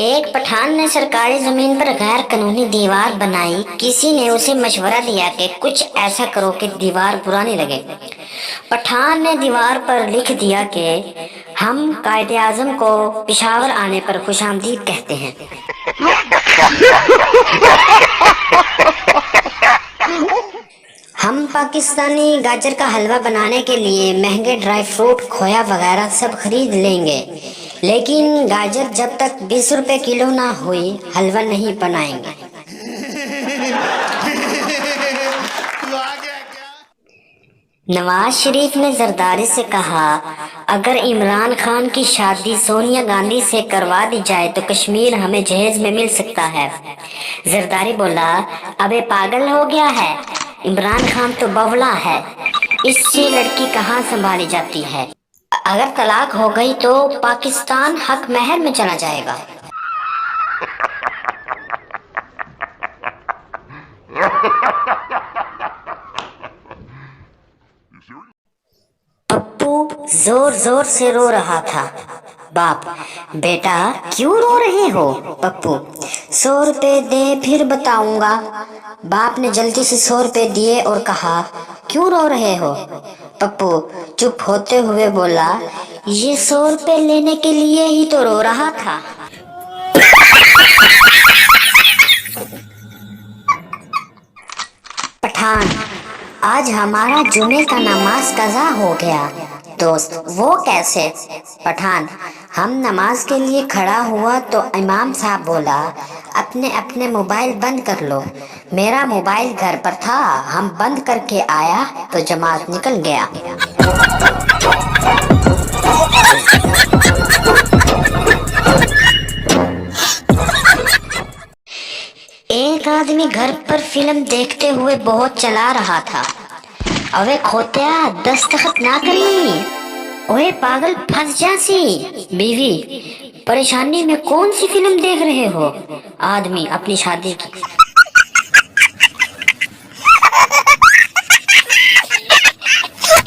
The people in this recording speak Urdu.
ایک پٹھان نے سرکاری زمین پر غیر قانونی دیوار بنائی۔ کسی نے اسے مشورہ دیا کہ کچھ ایسا کرو کہ دیوار برا نہیں لگے۔ پٹھان نے دیوار پر لکھ دیا کہ ہم قائد اعظم کو پشاور آنے پر خوش آمدید کہتے ہیں۔ ہم پاکستانی گاجر کا حلوہ بنانے کے لیے مہنگے ڈرائی فروٹ، کھویا وغیرہ سب خرید لیں گے، لیکن گاجر جب تک 20 روپے کلو نہ ہوئی حلوہ نہیں بنائیں گے۔ نواز شریف نے زرداری سے کہا اگر عمران خان کی شادی سونیا گاندھی سے کروا دی جائے تو کشمیر ہمیں جہیز میں مل سکتا ہے۔ زرداری بولا ابے پاگل ہو گیا ہے، عمران خان تو بولا ہے، اس سے لڑکی کہاں سنبھالی جاتی ہے؟ اگر طلاق ہو گئی تو پاکستان حق مہر میں چلا جائے گا۔ پپو زور زور سے رو رہا تھا۔ باپ بیٹا کیوں رو رہے ہو؟ پپو 100 روپے دے پھر بتاؤں گا۔ باپ نے جلدی سے 100 روپے دیے اور کہا کیوں رو رہے ہو؟ پپو چپ ہوتے ہوئے بولا یہ 100 روپے لینے کے لیے ہی تو رو رہا تھا۔ پٹھان آج ہمارا جمعے کا نماز قضا ہو گیا۔ دوست وہ کیسے؟ پٹھان ہم نماز کے لیے کھڑا ہوا تو امام صاحب بولا اپنے اپنے موبائل بند کر لو۔ میرا موبائل گھر پر تھا، ہم بند کر کے آیا تو جماعت نکل گیا۔ ایک آدمی گھر پر فلم دیکھتے ہوئے بہت چلا رہا تھا۔ اوے کھوتیا دستخط نہ کری، اوے پاگل پھنس جاسی۔ بیوی پریشانی میں کون سی فلم دیکھ رہے ہو؟ آدمی اپنی شادی کی۔